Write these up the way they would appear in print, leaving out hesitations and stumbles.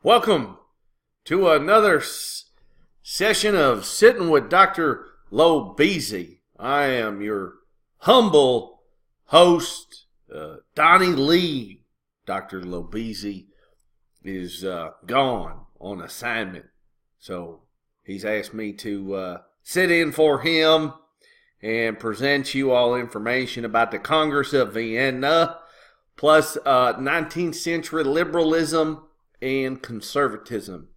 Welcome to another session of Sitting with Dr. Lob-EZ. I am your humble host, Donnie Lee. Dr. Lob-EZ is gone on assignment, so he's asked me to sit in for him and present you all information about the Congress of Vienna, plus 19th century liberalism and conservatism.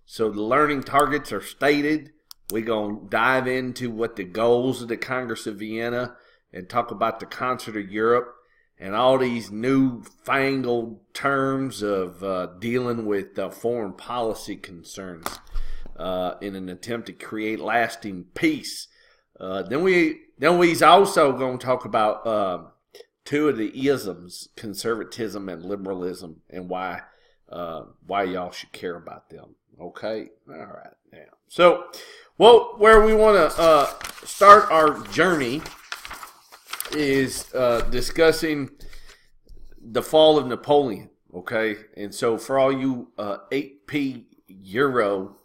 So the learning targets are stated. We're going to dive into what the goals of the Congress of Vienna and talk about the concert of Europe and all these newfangled terms of dealing with foreign policy concerns in an attempt to create lasting peace. Then we's also going to talk about two of the isms, conservatism and liberalism, and why y'all should care about them. Okay? All right. Now, so, where we want to start our journey is discussing the fall of Napoleon. Okay? And so, for all you 8p Euro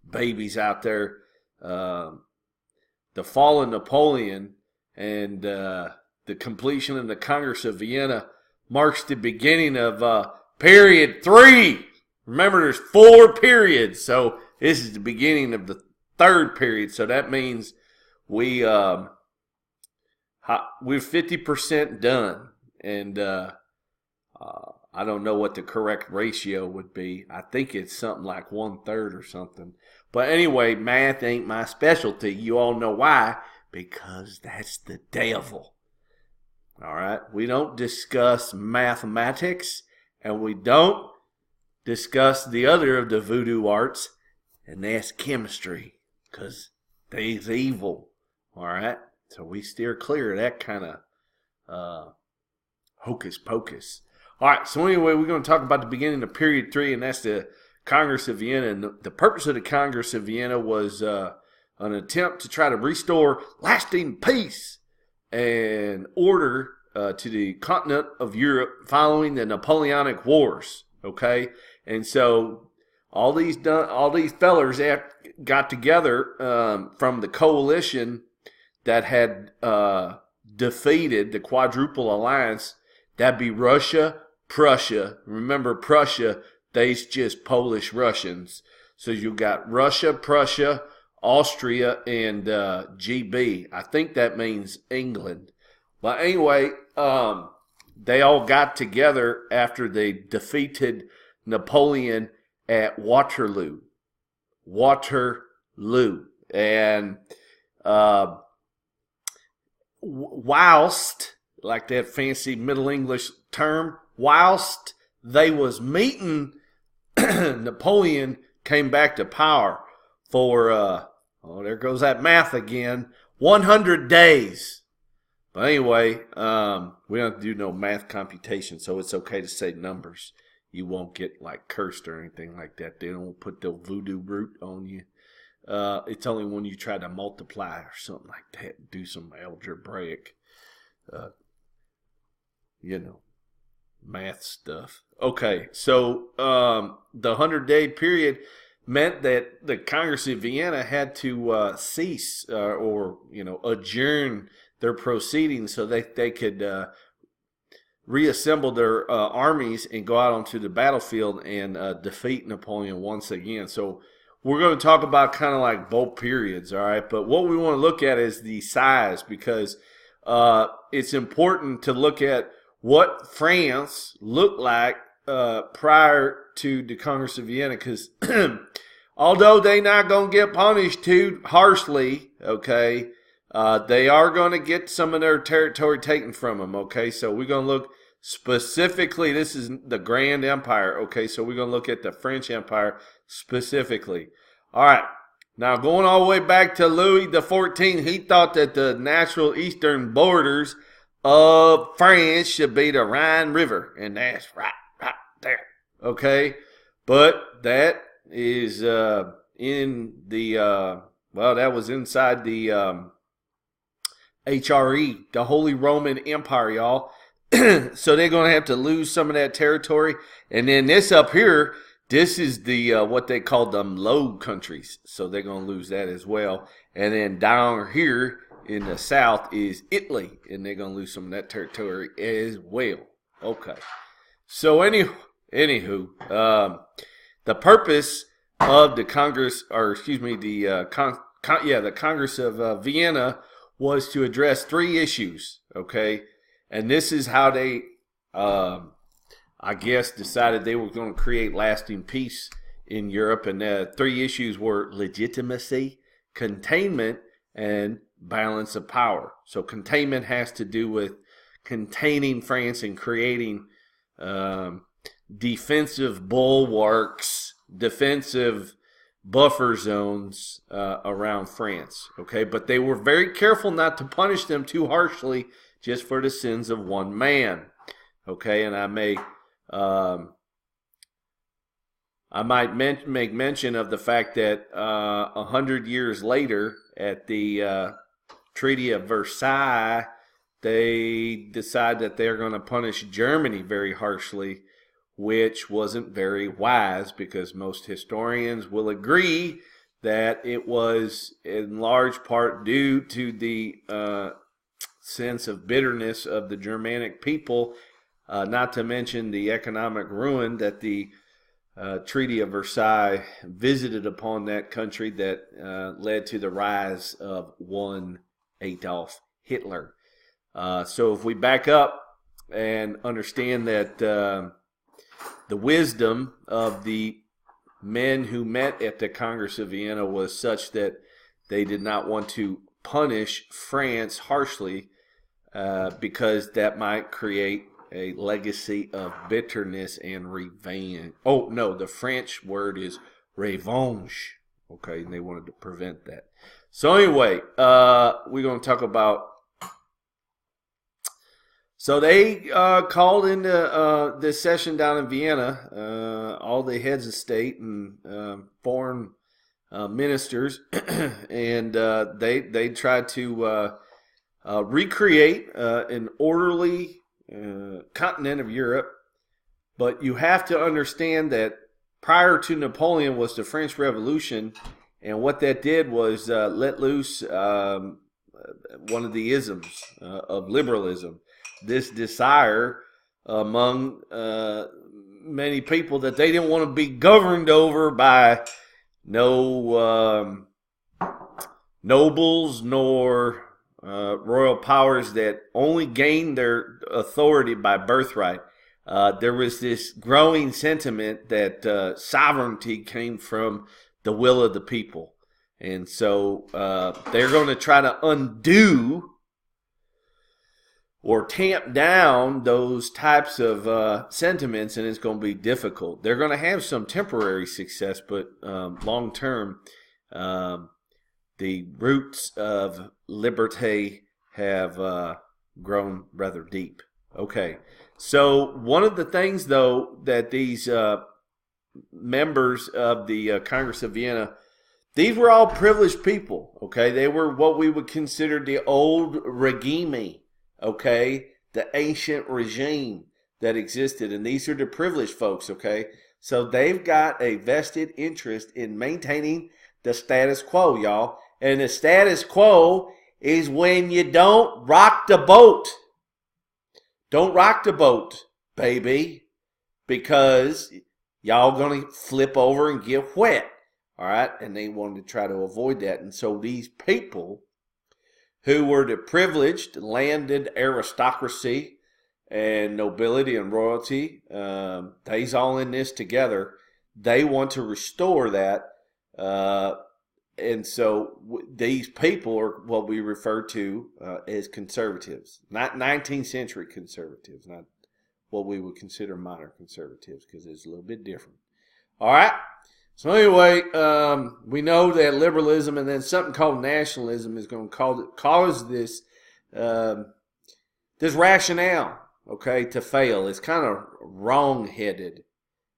babies out there, the fall of Napoleon and the completion of the Congress of Vienna marks the beginning of period 3. Remember, there's 4 periods, so this is the beginning of the 3rd period. So that means we're 50% done, and I don't know what the correct ratio would be. I think it's something like 1/3 or something. But anyway, math ain't my specialty. You all know why? Because that's the devil. All right, we don't discuss mathematics. And we don't discuss the other of the voodoo arts, and that's chemistry, because they's evil. All right? So we steer clear of that kind of hocus pocus. All right, so anyway, we're going to talk about the beginning of period 3, and that's the Congress of Vienna. And the purpose of the Congress of Vienna was an attempt to try to restore lasting peace and order to the continent of Europe following the Napoleonic Wars. Okay, and so all these fellers got together from the coalition that had defeated the Quadruple Alliance. That'd be Russia, Prussia. Remember, Prussia, they's just Polish Russians. So you got Russia, Prussia, Austria, and GB. I think that means England. But anyway, they all got together after they defeated Napoleon at Waterloo. And whilst, like that fancy Middle English term, whilst they was meeting, Napoleon came back to power for, there goes that math again, 100 days. But anyway, we don't do no math computation, so it's okay to say numbers. You won't get like cursed or anything like that. They don't put the voodoo root on you. It's only when you try to multiply or something like that, do some algebraic, math stuff. Okay, so the 100-day period meant that the Congress of Vienna had to cease or adjourn their proceedings so that they could reassemble their armies and go out onto the battlefield and defeat Napoleon once again. So we're going to talk about kind of like both periods, all right? But what we want to look at is the size, because it's important to look at what France looked like prior to the Congress of Vienna, because although they not going to get punished too harshly, okay, they are going to get some of their territory taken from them, okay? So we're going to look specifically, this is the Grand Empire, okay? So we're going to look at the French Empire specifically. All right, now going all the way back to Louis XIV, he thought that the natural eastern borders of France should be the Rhine River, and that's right there, okay? But that is in the, that was inside the HRE, the Holy Roman Empire, y'all. So they're going to have to lose some of that territory. And then this up here, this is the what they call them Low countries. So they're going to lose that as well. And then down here in the south is Italy, and they're going to lose some of that territory as well. Okay. So anywho, the purpose of the Congress, or excuse me, the Congress of Vienna was to address 3 issues. Okay. And this is how they, I guess, decided they were going to create lasting peace in Europe. And the 3 issues were legitimacy, containment, and balance of power. So containment has to do with containing France and creating defensive bulwarks, defensive buffer zones around France. Okay, but they were very careful not to punish them too harshly, just for the sins of one man. Okay, and I might make mention of the fact that 100 years later, at the Treaty of Versailles, they decide that they're going to punish Germany very harshly, which wasn't very wise, because most historians will agree that it was in large part due to the sense of bitterness of the Germanic people, not to mention the economic ruin that the Treaty of Versailles visited upon that country, that led to the rise of one Adolf Hitler. So if we back up and understand that the wisdom of the men who met at the Congress of Vienna was such that they did not want to punish France harshly, because that might create a legacy of bitterness and revenge. Oh, no, the French word is revanche. Okay, and they wanted to prevent that. So anyway, we're going to talk about... So they called into this session down in Vienna, all the heads of state and foreign ministers, and they tried to recreate an orderly continent of Europe. But you have to understand that prior to Napoleon was the French Revolution, and what that did was let loose one of the isms of liberalism. This desire among many people that they didn't want to be governed over by no nobles nor royal powers that only gained their authority by birthright. There was this growing sentiment that sovereignty came from the will of the people. And so they're going to try to undo or tamp down those types of sentiments, and it's going to be difficult. They're going to have some temporary success, but long term, the roots of liberty have grown rather deep. Okay, so one of the things, though, that these members of the Congress of Vienna, these were all privileged people. Okay, they were what we would consider the old regime. Okay, the ancient regime that existed, and these are the privileged folks. Okay, so they've got a vested interest in maintaining the status quo, y'all. And the status quo is when you don't rock the boat. Don't rock the boat, baby, because y'all gonna flip over and get wet. All right, and they wanted to try to avoid that, and so these people who were the privileged landed aristocracy and nobility and royalty, they's all in this together. They want to restore that, and so these people are what we refer to as conservatives, not 19th century conservatives, not what we would consider modern conservatives, because it's a little bit different. All right. So anyway, we know that liberalism and then something called nationalism is going to cause this this rationale, okay, to fail. It's kind of wrong-headed,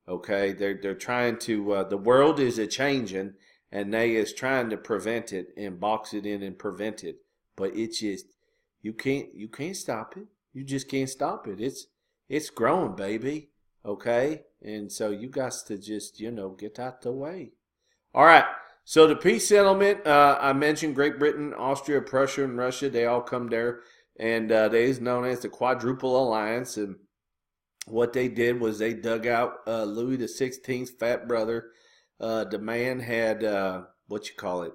okay. They're trying to the world is a changing, and they is trying to prevent it and box it in and prevent it. But it's just you can't stop it. You just can't stop it. It's growing, baby. Okay? And so you got to just, get out the way. All right. So the peace settlement, I mentioned Great Britain, Austria, Prussia, and Russia. They all come there. And they is known as the Quadruple Alliance. And what they did was they dug out Louis XVI, fat brother. The man had, what you call it?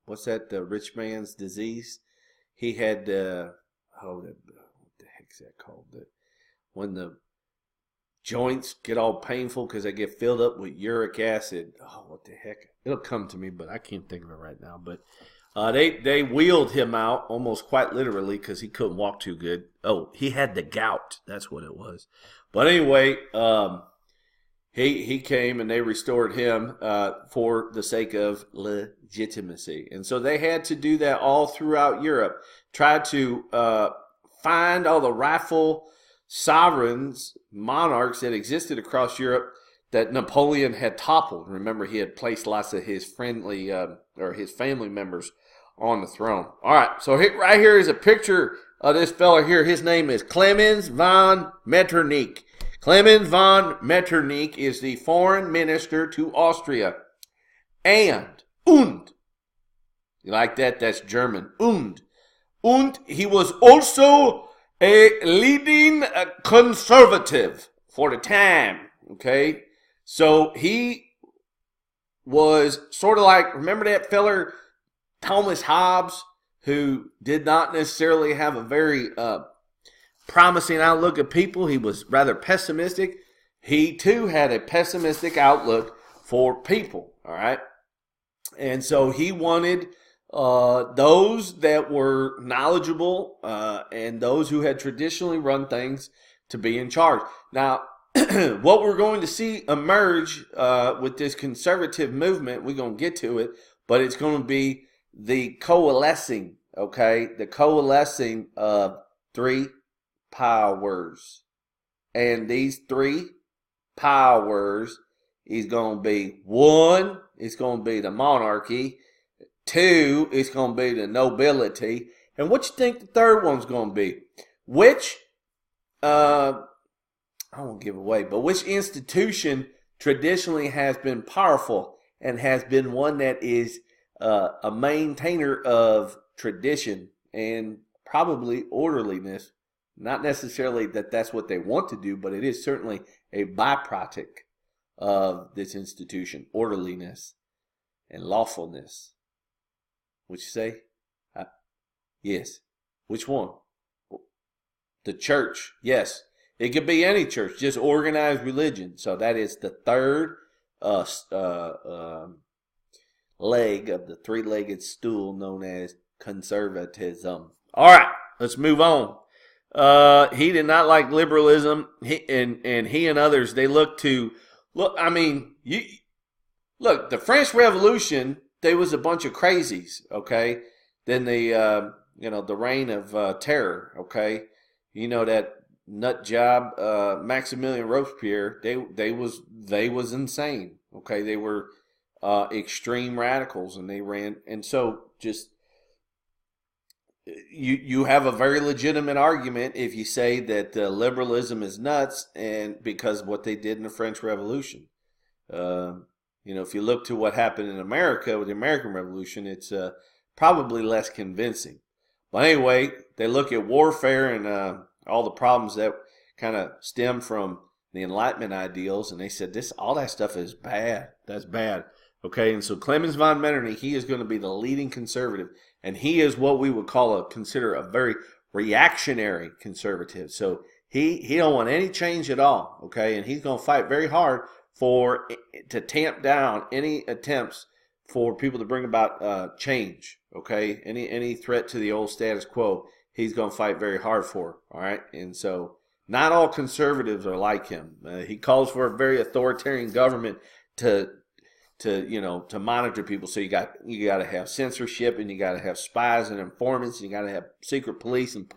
What's that? The rich man's disease. He had, what the heck's that called? When the joints get all painful because they get filled up with uric acid. Oh, what the heck? It'll come to me, but I can't think of it right now. But they wheeled him out almost quite literally because he couldn't walk too good. Oh, he had the gout. That's what it was. But anyway, he came and they restored him for the sake of legitimacy. And so they had to do that all throughout Europe. Try to find all the rightful sovereigns, monarchs that existed across Europe that Napoleon had toppled. Remember, he had placed lots of his his family members on the throne. All right, so right here is a picture of this fella here. His name is Clemens von Metternich. Clemens von Metternich is the foreign minister to Austria. You like that? That's German. Und he was also a leading conservative for the time, okay? So he was sort of like, remember that feller Thomas Hobbes, who did not necessarily have a very promising outlook of people. He was rather pessimistic. He, too, had a pessimistic outlook for people, all right? And so he wanted those that were knowledgeable and those who had traditionally run things to be in charge. Now, what we're going to see emerge with this conservative movement, we're going to get to it, but it's going to be the coalescing, okay? The coalescing of three powers. And these three powers is going to be, one, it's going to be the monarchy. Two, it's going to be the nobility. And what you think the third one's going to be? Which, I won't give away, but which institution traditionally has been powerful and has been one that is a maintainer of tradition and probably orderliness? Not necessarily that that's what they want to do, but it is certainly a byproduct of this institution, orderliness and lawfulness. What you say? Yes. Which one? The church. Yes. It could be any church, just organized religion. So that is the third leg of the three-legged stool known as conservatism. All right, let's move on. He did not like liberalism. He and others, they look. I mean, the French Revolution, they was a bunch of crazies. Okay, then the reign of terror. Okay, that nut job Maximilian Robespierre. They was insane. Okay, they were extreme radicals, and they ran. And so just. You have a very legitimate argument if you say that liberalism is nuts, and because of what they did in the French Revolution. If you look to what happened in America with the American Revolution, it's probably less convincing. But anyway, they look at warfare and all the problems that kind of stem from the Enlightenment ideals, and they said all that stuff is bad. That's bad. Okay, and so Clemens von Metternich, he is going to be the leading conservative. And he is what we would consider a very reactionary conservative. So he don't want any change at all, okay? And he's going to fight very hard to tamp down any attempts for people to bring about change, okay? Any threat to the old status quo, he's going to fight very hard for, all right? And so not all conservatives are like him. He calls for a very authoritarian government to monitor people. So you got to have censorship, and you got to have spies and informants, and you got to have secret police and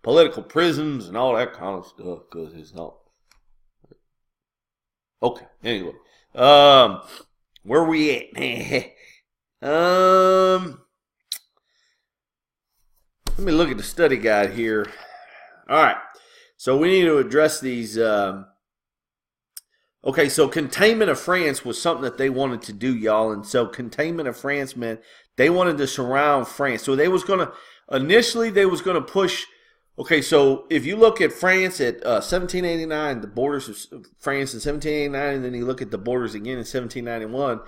political prisons and all that kind of stuff, because it's not. Okay. Anyway, where we at? Let me look at the study guide here. All right. So we need to address these. Okay, so containment of France was something that they wanted to do, y'all. And so containment of France meant they wanted to surround France. So they was going to, initially they was going to push, okay, so if you look at France at 1789, the borders of France in 1789, and then you look at the borders again in 1791,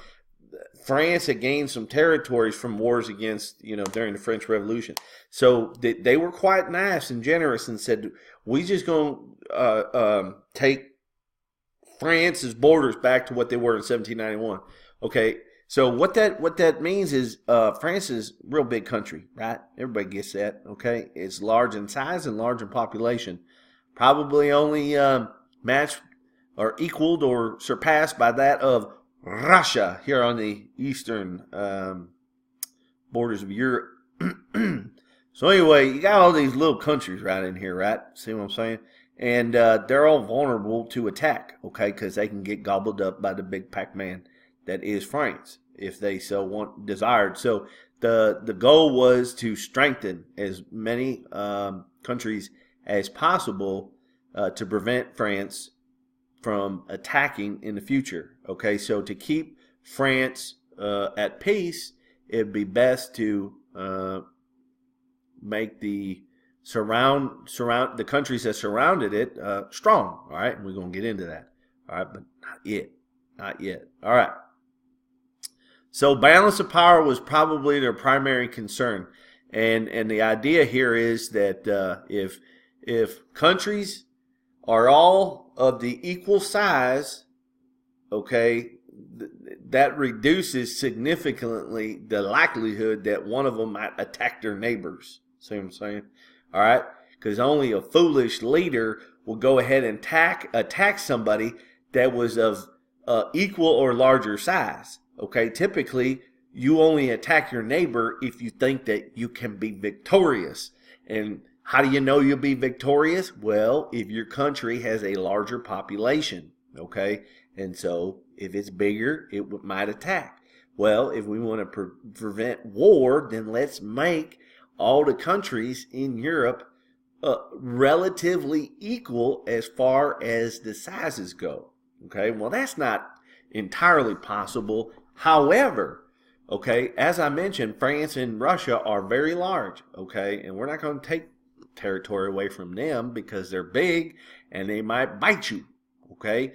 France had gained some territories from wars against, during the French Revolution. So they were quite nice and generous and said, we just going to take France's borders back to what they were in 1791. Okay, so what that means is France is a real big country, right? Everybody gets that, okay? It's large in size and large in population. Probably only matched or equaled or surpassed by that of Russia here on the eastern borders of Europe. So anyway, you got all these little countries right in here, right? See what I'm saying? And they're all vulnerable to attack, okay, because they can get gobbled up by the big Pac-Man that is France, if they so desired. So the goal was to strengthen as many countries as possible to prevent France from attacking in the future, okay? So to keep France at peace, it'd be best to make the surround the countries that surrounded it strong. All right, and we're gonna get into that. All right, but not yet. All right. So balance of power was probably their primary concern, and the idea here is that if countries are all of the equal size, okay, that reduces significantly the likelihood that one of them might attack their neighbors. See what I'm saying? All right, because only a foolish leader will go ahead and attack somebody that was of equal or larger size. Okay, typically you only attack your neighbor if you think that you can be victorious. And how do you know you'll be victorious? Well, if your country has a larger population. Okay, and so if it's bigger, it might attack. Well, if we want to prevent war, then let's make all the countries in Europe relatively equal as far as the sizes go. Okay, well, that's not entirely possible. However, okay, as I mentioned, France and Russia are very large, okay, and we're not going to take territory away from them because they're big and they might bite you, okay?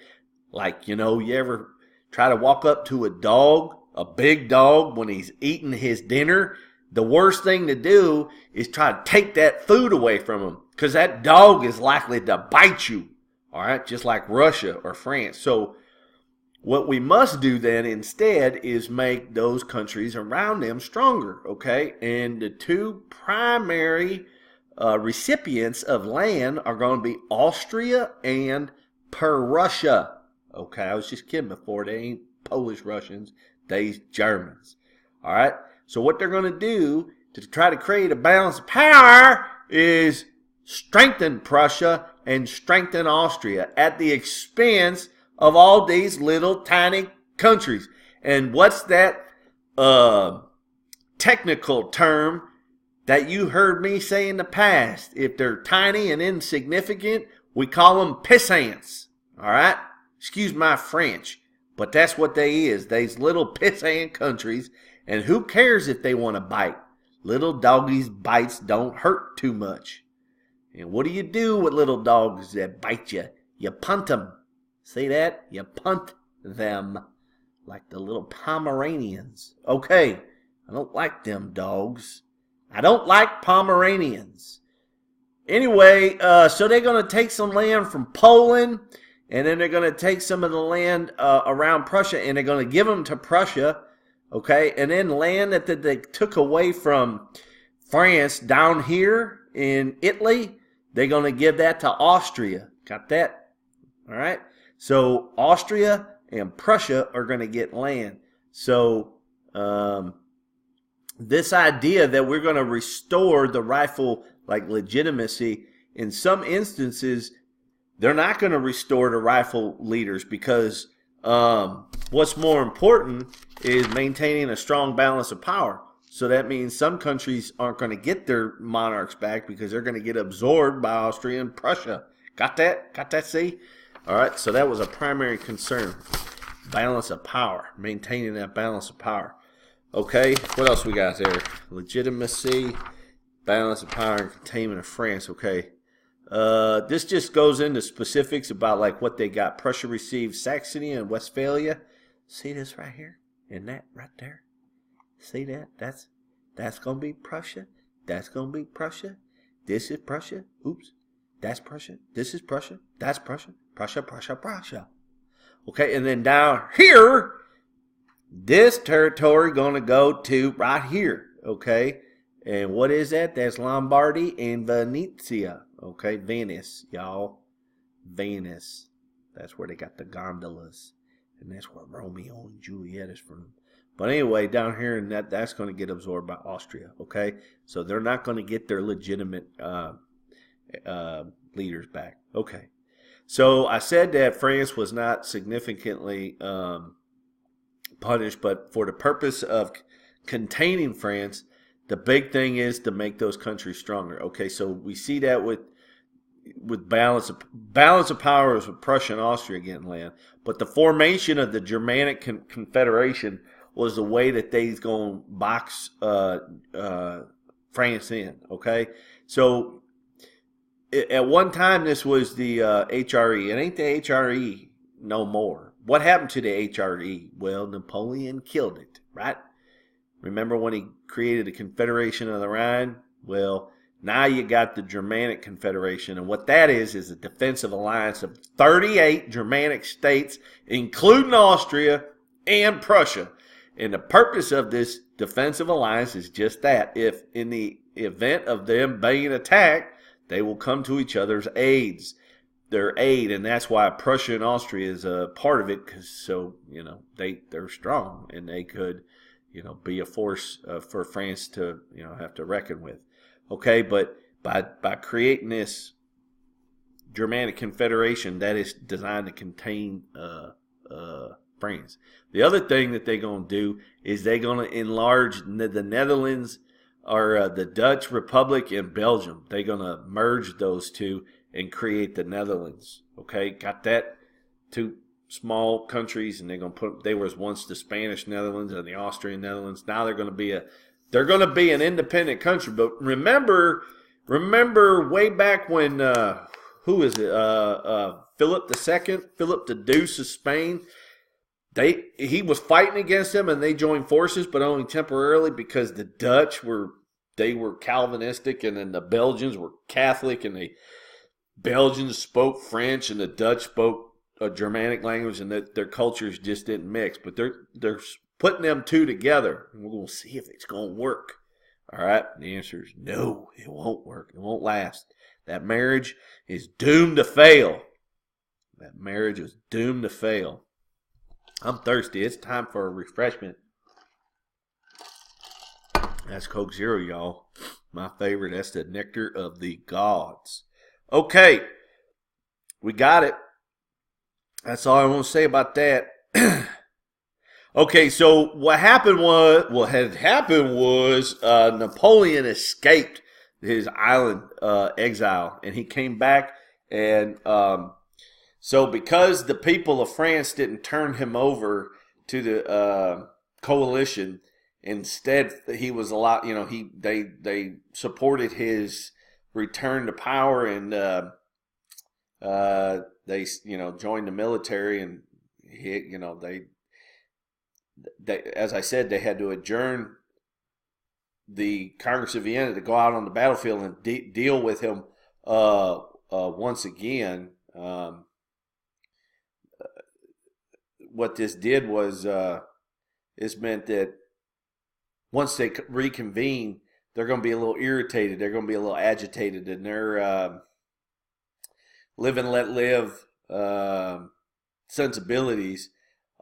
Like, you ever try to walk up to a dog, a big dog, when he's eating his dinner? The worst thing to do is try to take that food away from him because that dog is likely to bite you, all right, just like Russia or France. So what we must do then instead is make those countries around them stronger, okay? And the two primary recipients of land are going to be Austria and Prussia, okay? I was just kidding before. They ain't Polish Russians. They's Germans, all right? So what they're going to do to try to create a balance of power is strengthen Prussia and strengthen Austria at the expense of all these little tiny countries. And what's that technical term that you heard me say in the past? If they're tiny and insignificant, we call them pissants. All right? Excuse my French, but that's what they is. These little pissant countries. And who cares if they want to bite? Little doggies' bites don't hurt too much. And what do you do with little dogs that bite you? You punt them. See that? You punt them like the little Pomeranians. Okay, I don't like them dogs. I don't like Pomeranians. Anyway, so they're going to take some land from Poland, and then they're going to take some of the land around Prussia, and they're going to give them to Prussia, okay? And then land that they took away from France down here in Italy, they're going to give that to Austria. Got that? All right? So Austria and Prussia are going to get land. So this idea that we're going to restore the rightful legitimacy, in some instances, they're not going to restore the rightful leaders because what's more important is maintaining a strong balance of power. So that means some countries aren't going to get their monarchs back because they're going to get absorbed by Austria and Prussia. Got that? Got that, see? All right, so that was a primary concern. Balance of power, maintaining that balance of power. Okay, what else we got there? Legitimacy, balance of power, and containment of France. Okay. This just goes into specifics about like what they got. Prussia received Saxony and Westphalia. See this right here? And that right there? See that? That's going to be Prussia. That's going to be Prussia. This is Prussia. Oops. That's Prussia. This is Prussia. That's Prussia. Prussia, Prussia, Prussia. Okay, and then down here, this territory going to go to right here. Okay, and what is that? That's Lombardy and Venetia. Okay, Venice, y'all. Venice. That's where they got the gondolas. And that's where Romeo and Juliet is from. But anyway, down here, and that's going to get absorbed by Austria, okay? So they're not going to get their legitimate leaders back. Okay. So I said that France was not significantly punished, but for the purpose of containing France, the big thing is to make those countries stronger. Okay, so we see that with balance of power is with Prussia and Austria getting land, but the formation of the Germanic Confederation was the way that they's going to box France in, okay? So at one time this was the HRE. It ain't the HRE no more. What happened to the HRE? Well, Napoleon killed it, right? Remember when he created the Confederation of the Rhine? Well, now you got the Germanic Confederation, and what that is a defensive alliance of 38 Germanic states, including Austria and Prussia. And the purpose of this defensive alliance is just that. If in the event of them being attacked, they will come to each other's aids. Their aid, and that's why Prussia and Austria is a part of it, because so they're strong and they could be a force for France to have to reckon with. Okay, but by creating this Germanic Confederation, that is designed to contain France. The other thing that they're going to do is they're going to enlarge the Netherlands or the Dutch Republic and Belgium. They're going to merge those two and create the Netherlands. Okay, got that? Two small countries, and they're going to they was once the Spanish Netherlands and the Austrian Netherlands. Now they're going to be an independent country. But remember way back when who is it? Philip II, Philip the Deuce of Spain. He was fighting against them, and they joined forces, but only temporarily because the Dutch were Calvinistic, and then the Belgians were Catholic, and the Belgians spoke French, and the Dutch spoke a Germanic language, and their cultures just didn't mix. But they're putting them two together, and we're going to see if it's going to work. All right, the answer is no, it won't work. It won't last. That marriage is doomed to fail. That marriage is doomed to fail. I'm thirsty. It's time for a refreshment. That's Coke Zero, y'all. My favorite. That's the nectar of the gods. Okay. We got it. That's all I want to say about that. Okay, so what happened was Napoleon escaped his island exile, and he came back, and so because the people of France didn't turn him over to the coalition, instead he was they supported his return to power, and they joined the military, and they, as I said, they had to adjourn the Congress of Vienna to go out on the battlefield and deal with him once again. What this did was this meant that once they reconvene, they're going to be a little irritated. They're going to be a little agitated, and their live and let live sensibilities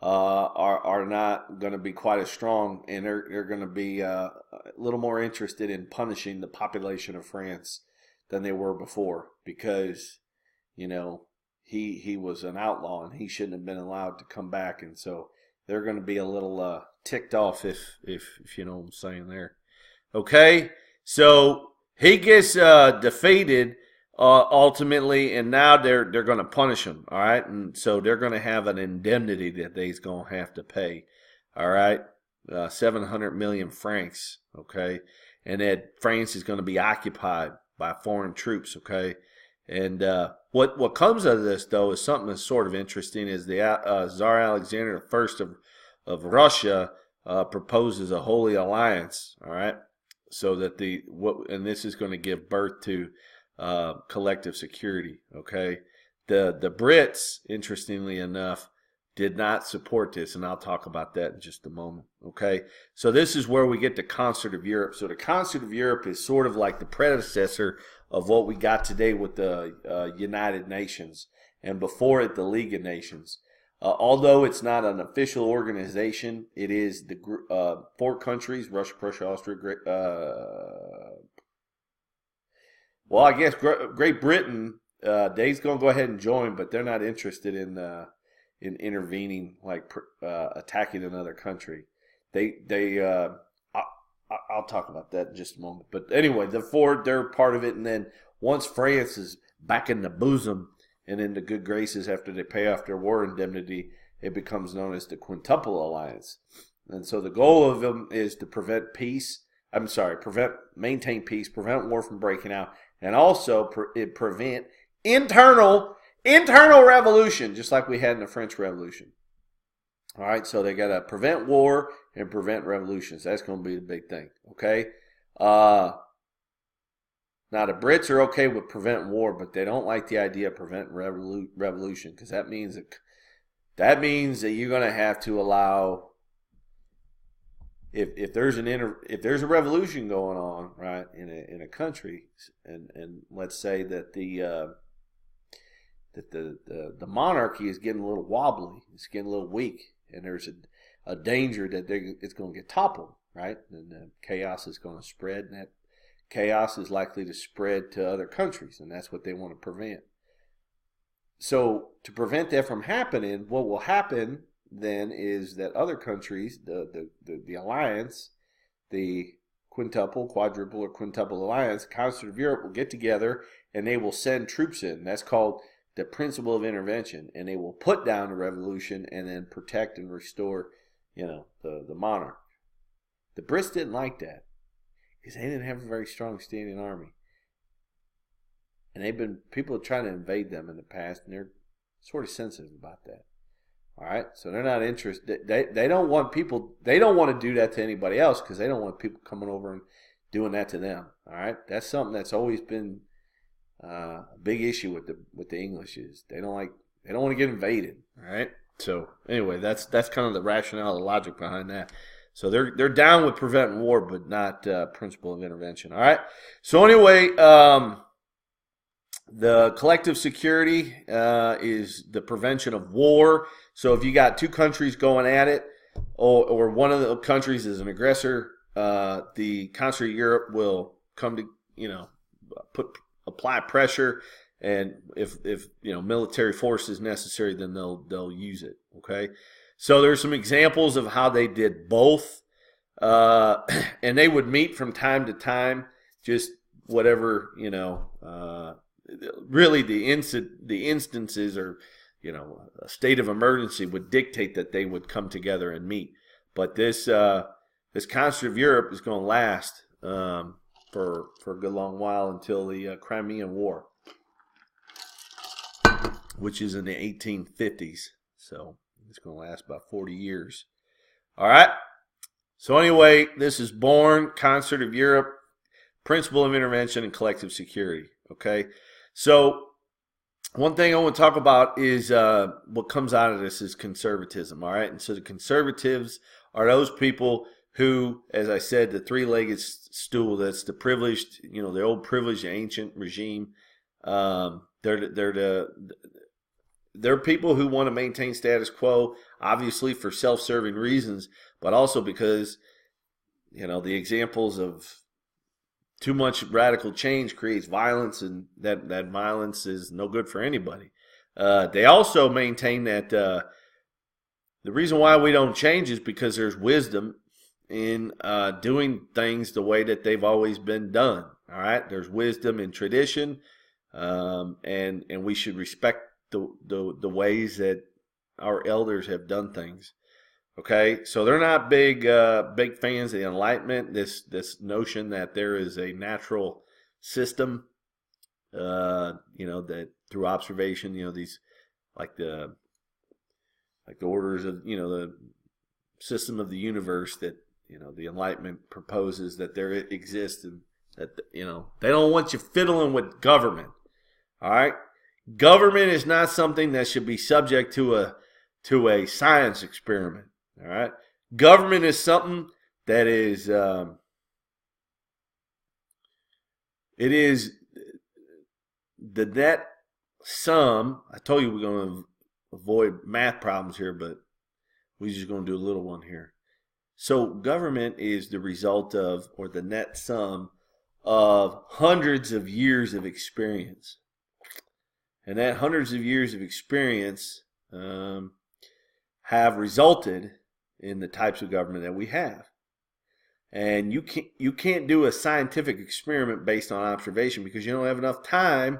are not going to be quite as strong, and they're going to be a little more interested in punishing the population of France than they were before, because he was an outlaw and he shouldn't have been allowed to come back, and so they're going to be a little ticked off if you know what I'm saying there. Okay, so he gets defeated ultimately, and now they're going to punish him. All right, and so they're going to have an indemnity that they's going to have to pay. All right, 700 million francs. Okay, and that France is going to be occupied by foreign troops. Okay, and what comes out of this though is something that's sort of interesting. Is the Tsar Alexander I of Russia proposes a holy alliance. All right, so that and this is going to give birth to collective security. Okay, the Brits, interestingly enough, did not support this, and I'll talk about that in just a moment. Okay, so this is where we get the Concert of Europe. So the Concert of Europe is sort of like the predecessor of what we got today with the United Nations, and before it, the League of Nations. Although it's not an official organization, it is the 4 countries: Russia, Prussia, Austria, well, I guess Great Britain. They's gonna go ahead and join, but they're not interested in intervening, like attacking another country. I'll talk about that in just a moment. But anyway, they're part of it, and then once France is back in the bosom and in the good graces after they pay off their war indemnity, it becomes known as the Quintuple Alliance. And so the goal of them is to maintain peace, prevent war from breaking out, and also prevent internal revolution, just like we had in the French Revolution. All right, so they got to prevent war and prevent revolutions. That's going to be the big thing. Okay. Now the Brits are okay with prevent war, but they don't like the idea of prevent revolution, because that means that you're going to have to allow, if there's a revolution going on, right, in a country, and let's say that the monarchy is getting a little wobbly, it's getting a little weak, and there's a danger that it's going to get toppled, right? And chaos is going to spread, and that chaos is likely to spread to other countries, and that's what they want to prevent. So to prevent that from happening, what will happen then is that other countries, the alliance, the quadruple, or quintuple alliance, Concert of Europe, will get together and they will send troops in. That's called the principle of intervention, and they will put down the revolution and then protect and restore, the monarch. The Brits didn't like that because they didn't have a very strong standing army, and people have tried to invade them in the past, and they're sort of sensitive about that. All right, so they're not interested. They don't want people. They don't want to do that to anybody else because they don't want people coming over and doing that to them. All right, that's something that's always been a big issue with the English, is they don't want to get invaded. All right, so anyway, that's kind of the rationale, the logic behind that. So they're down with preventing war, but not principle of intervention. All right, so anyway, the collective security is the prevention of war. So if you got 2 countries going at it, or one of the countries is an aggressor, the Concert of Europe will come to apply pressure, and if military force is necessary, then they'll use it. Okay, so there's some examples of how they did both, and they would meet from time to time, just whatever really the instances, or a state of emergency would dictate that they would come together and meet. But this Concert of Europe is going to last for a good long while, until the Crimean War, which is in the 1850s. So it's going to last about 40 years. All right. So anyway, this is born, Concert of Europe, principle of intervention and collective security. Okay. So one thing I want to talk about is what comes out of this is conservatism. All right. And so the conservatives are those people who, as I said, the 3-legged stool, that's the privileged, the old privileged ancient regime. They're people who want to maintain status quo, obviously for self-serving reasons, but also because, the examples of too much radical change creates violence, and that violence is no good for anybody. They also maintain that the reason why we don't change is because there's wisdom in doing things the way that they've always been done. All right, there's wisdom in tradition, and we should respect the ways that our elders have done things. Okay, so they're not big fans of the Enlightenment. This notion that there is a natural system, that through observation, these like the orders of the system of the universe that the Enlightenment proposes that there exists, and that they don't want you fiddling with government. All right, government is not something that should be subject to a science experiment. All right, government is something that is it is the net sum. I told you we're going to avoid math problems here, but we're just going to do a little one here. So government is the result of, or the net sum of, hundreds of years of experience. And that hundreds of years of experience have resulted in the types of government that we have. And you can't do a scientific experiment based on observation because you don't have enough time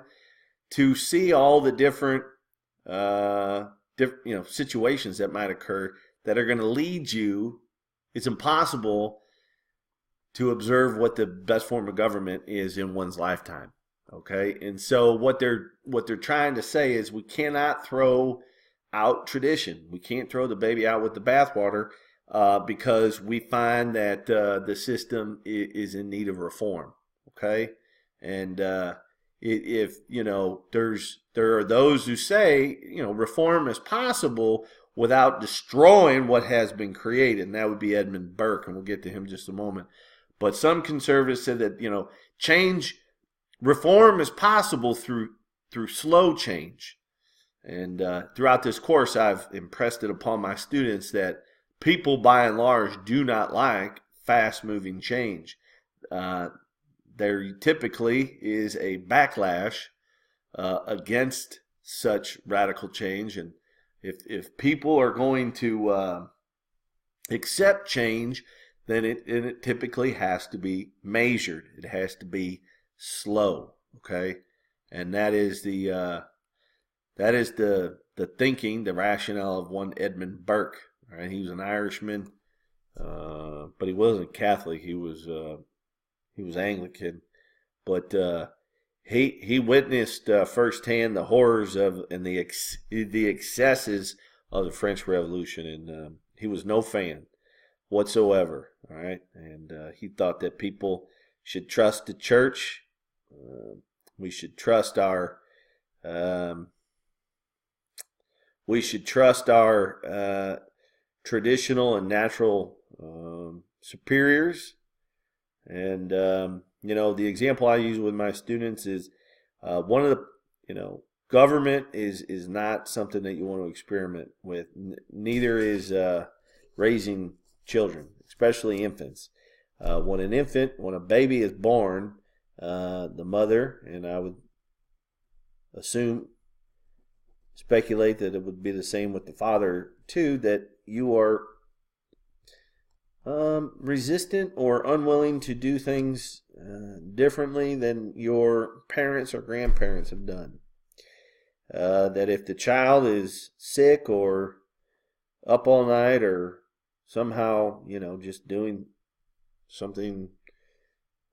to see all the different situations that might occur that are going to lead you. It's impossible to observe what the best form of government is in one's lifetime. Okay, and so what they're trying to say is we cannot throw out tradition. We can't throw the baby out with the bathwater because we find that the system is in need of reform. Okay, and there are those who say reform is possible without destroying what has been created, and that would be Edmund Burke, and we'll get to him in just a moment. But some conservatives said that reform is possible through slow change. And throughout this course, I've impressed it upon my students that people, by and large, do not like fast-moving change. There typically is a backlash against such radical change, and if people are going to accept change, then it typically has to be measured. It has to be slow. Okay, and that is the thinking, the rationale of one Edmund Burke. Right, he was an Irishman, but he wasn't Catholic. He was Anglican, but he witnessed firsthand the horrors of and the excesses of the French Revolution, and he was no fan whatsoever. All right, and he thought that people should trust the church. We should trust our traditional and natural superiors. And the example I use with my students is one of the government is not something that you want to experiment with. Neither is raising children, especially infants. When a baby is born, the mother, and I would speculate that it would be the same with the father too, that you are resistant or unwilling to do things differently than your parents or grandparents have done. That if the child is sick or up all night or somehow, just doing something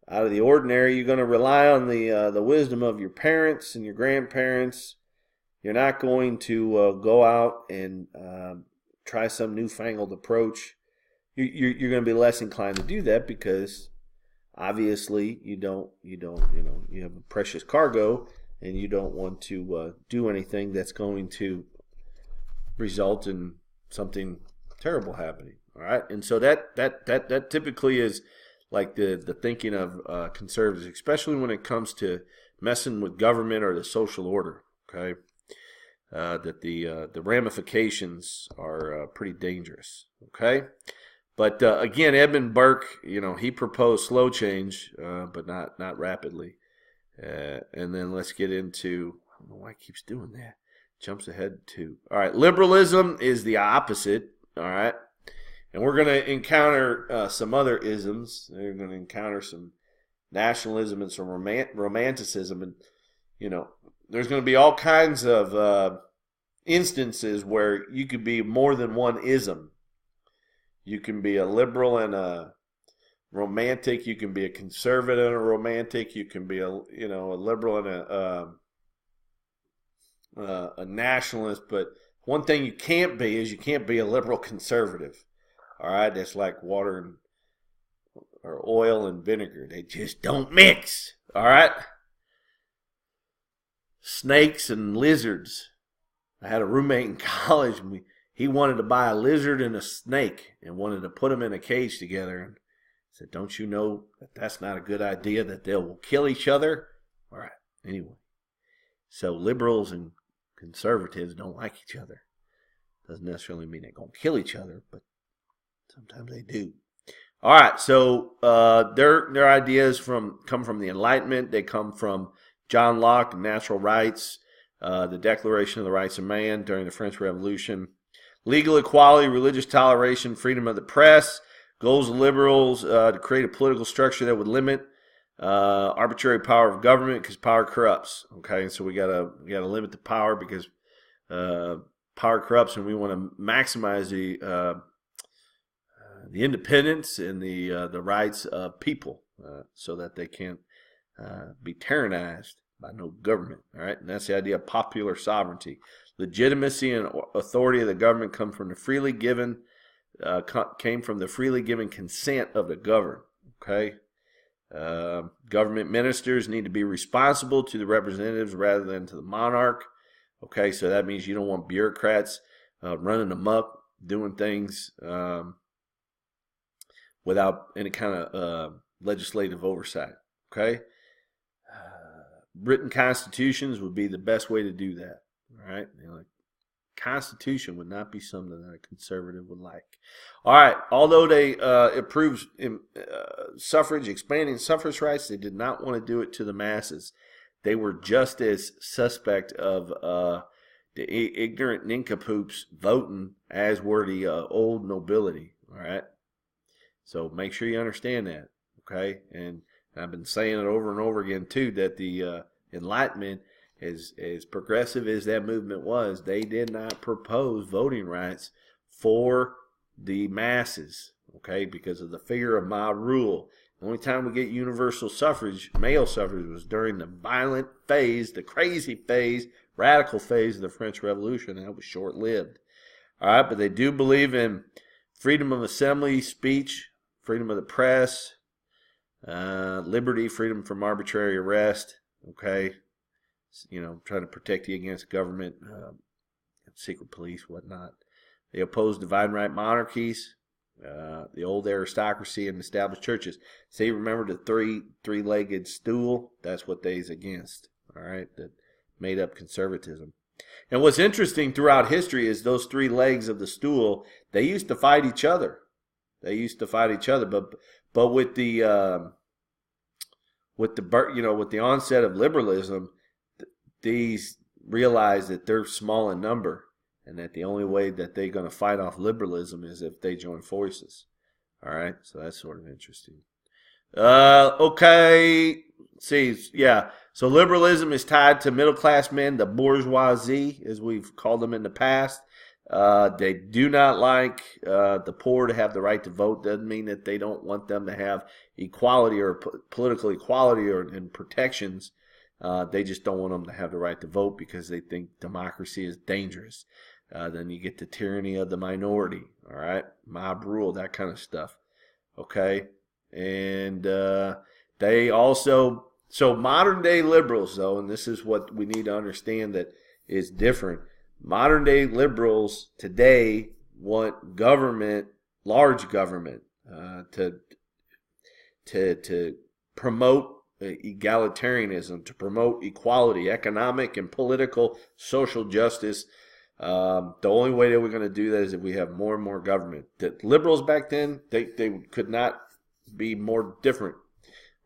out of the ordinary, you're going to rely on the wisdom of your parents and your grandparents. You're not going to go out and try some newfangled approach. You're going to be less inclined to do that because obviously you have a precious cargo and you don't want to do anything that's going to result in something terrible happening. All right, and so that typically is like the thinking of conservatives, especially when it comes to messing with government or the social order. Okay, that the ramifications are pretty dangerous. Okay. But again, Edmund Burke, he proposed slow change, but not rapidly. And then let's get into, I don't know why it keeps doing that. Jumps ahead to, all right, liberalism is the opposite, all right? And we're going to encounter some other isms. They're going to encounter some nationalism and some romanticism. And, you know, there's going to be all kinds of instances where you could be more than one ism. You can be a liberal and a romantic. You can be a conservative and a romantic. You can be a liberal and a nationalist. But one thing you can't be is you can't be a liberal conservative. All right, that's like water and or oil and vinegar. They just don't mix. All right. Snakes and lizards. I had a roommate in college, and he wanted to buy a lizard and a snake and wanted to put them in a cage together. And I said, "Don't you know that that's not a good idea? That they will kill each other." All right. Anyway, so liberals and conservatives don't like each other. Doesn't necessarily mean they're gonna kill each other, but sometimes they do. All right, so their ideas come from the Enlightenment. They come from John Locke, natural rights, the Declaration of the Rights of Man during the French Revolution, legal equality, religious toleration, freedom of the press. Goals of liberals to create a political structure that would limit arbitrary power of government because power corrupts. Okay, so we gotta limit the power because power corrupts, and we want to maximize the independence and the rights of people so that they can't be tyrannized by no government. All right, and that's the idea of popular sovereignty. Legitimacy and authority of the government came from the freely given consent of the governed. Okay, government ministers need to be responsible to the representatives rather than to the monarch. Okay, so that means you don't want bureaucrats running amok, doing things without any kind of legislative oversight. Okay, written constitutions would be the best way to do that. All right, Constitution would not be something that a conservative would like. All right, although they approved suffrage, expanding suffrage rights, they did not want to do it to the masses. They were just as suspect of the ignorant nincompoops voting as were the old nobility. All right, so make sure you understand that. Okay, and I've been saying it over and over again too that the Enlightenment, as progressive as that movement was, they did not propose voting rights for the masses, okay, because of the fear of mob rule. The only time we get universal suffrage, male suffrage, was during the violent phase, the crazy phase, radical phase of the French Revolution. That was short-lived. All right, but they do believe in freedom of assembly, speech, freedom of the press, liberty, freedom from arbitrary arrest, okay, trying to protect you against government, secret police, whatnot. They oppose divine right monarchies, the old aristocracy, and established churches. See, remember the three-legged stool? That's what they's against, all right, that made up conservatism. And what's interesting throughout history is those three legs of the stool, they used to fight each other. But with the onset of liberalism, these realize that they're small in number, and that the only way that they're going to fight off liberalism is if they join forces. All right, so that's sort of interesting. Okay, see, yeah. So liberalism is tied to middle class men, the bourgeoisie, as we've called them in the past. They do not like the poor to have the right to vote. Doesn't mean that they don't want them to have equality or political equality and protections. They just don't want them to have the right to vote because they think democracy is dangerous. Then you get the tyranny of the minority, all right? Mob rule, that kind of stuff, okay? And they also, so modern day liberals, though, and this is what we need to understand that is different. Modern day liberals today want government, large government, to promote egalitarianism, to promote equality, economic and political, social justice. The only way that we're going to do that is if we have more and more government. The liberals back then, they could not be more different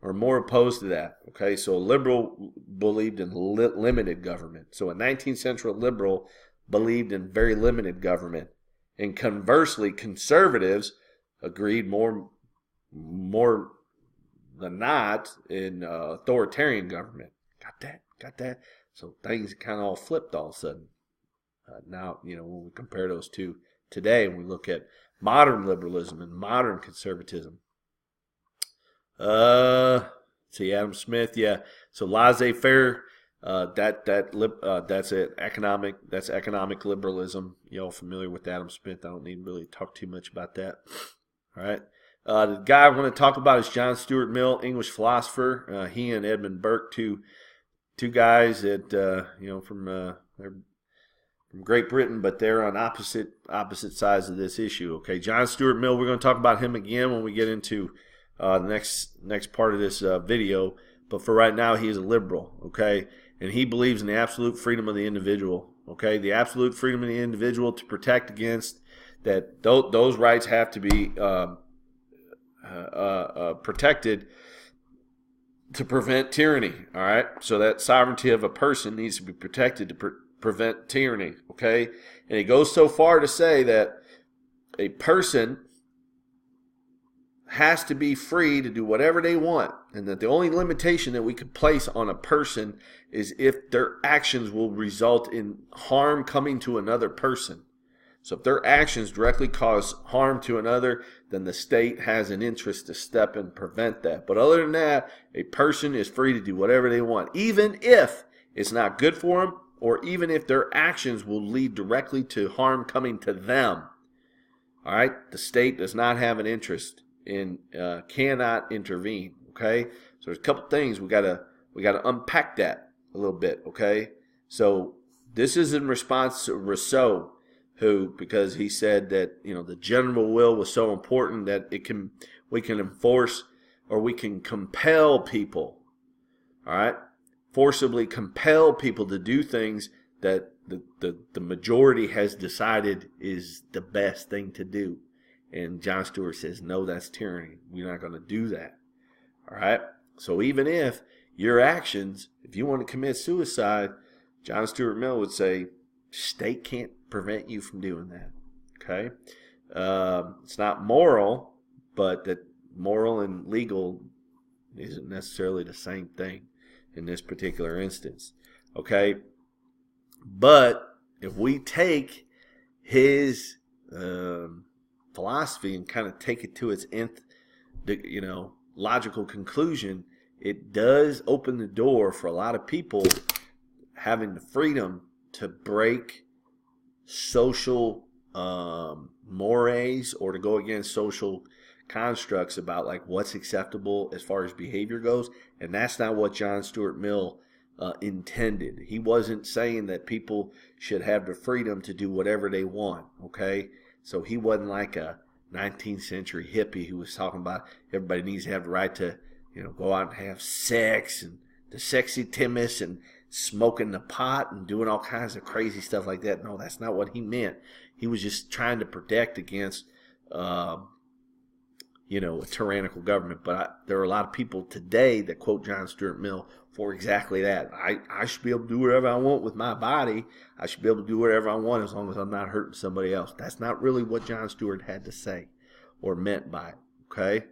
or more opposed to that. Okay, so a liberal believed in limited government. So a 19th century liberal believed in very limited government. And conversely, conservatives agreed more than not in authoritarian government. Got that. So things kind of all flipped all of a sudden. Now, when we compare those two today, and we look at modern liberalism and modern conservatism. See, Adam Smith, yeah. So laissez-faire, that's economic liberalism. You all familiar with Adam Smith? I don't need to really talk too much about that. All right. The guy I want to talk about is John Stuart Mill, English philosopher. He and Edmund Burke, two guys that they're from Great Britain, but they're on opposite sides of this issue. Okay, John Stuart Mill. We're going to talk about him again when we get into the next part of this video. But for right now, he is a liberal. Okay, and he believes in the absolute freedom of the individual. Okay, the absolute freedom of the individual to protect against that. Those rights have to be protected to prevent tyranny. All right, so that sovereignty of a person needs to be protected to prevent tyranny. Okay, and it goes so far to say that a person has to be free to do whatever they want, and that the only limitation that we could place on a person is if their actions will result in harm coming to another person. So if their actions directly cause harm to another, then the state has an interest to step in and prevent that. But other than that, a person is free to do whatever they want, even if it's not good for them, or even if their actions will lead directly to harm coming to them. All right? The state does not have an interest in, cannot intervene. Okay? So there's a couple things we gotta unpack that a little bit. Okay? So this is in response to Rousseau, who, because he said that the general will was so important that we can enforce, or we can compel people. All right? Forcibly compel people to do things that the majority has decided is the best thing to do. And John Stuart says, no, that's tyranny. We're not going to do that. All right? So even if your actions, if you want to commit suicide, John Stuart Mill would say, state can't prevent you from doing that. Okay? It's not moral, but that moral and legal isn't necessarily the same thing in this particular instance. Okay? But if we take his philosophy and kind of take it to its nth, logical conclusion, it does open the door for a lot of people having the freedom to break social mores, or to go against social constructs about like what's acceptable as far as behavior goes. And that's not what John Stuart Mill intended. He wasn't saying that people should have the freedom to do whatever they want. Okay, so he wasn't like a 19th century hippie who was talking about everybody needs to have the right to go out and have sex, and the sexy Timus, and smoking the pot and doing all kinds of crazy stuff like that. No, that's not what he meant. He was just trying to protect against a tyrannical government. But there are a lot of people today that quote John Stuart Mill for exactly that. I should be able to do whatever I want with my body. I should be able to do whatever I want as long as I'm not hurting somebody else. That's not really what John Stuart had to say or meant by it. Okay?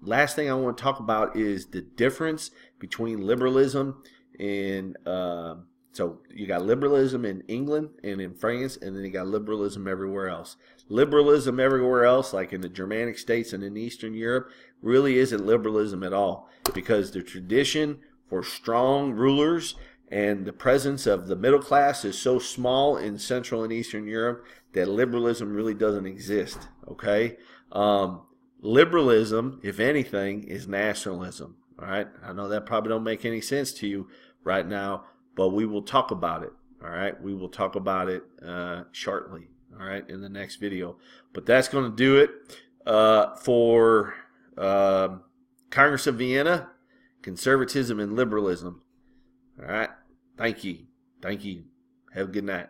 Last thing I want to talk about is the difference between liberalism and so you got liberalism in England and in France, and then you got liberalism everywhere else. Liberalism everywhere else, like in the Germanic states and in Eastern Europe, really isn't liberalism at all, because the tradition for strong rulers and the presence of the middle class is so small in Central and Eastern Europe that liberalism really doesn't exist. Okay, liberalism, if anything, is nationalism. All right, I know that probably don't make any sense to you right now, but we will talk about it. All right, we will talk about it shortly. All right, in the next video. But that's going to do it for Congress of Vienna, Conservatism and Liberalism. All right, thank you. Have a good night.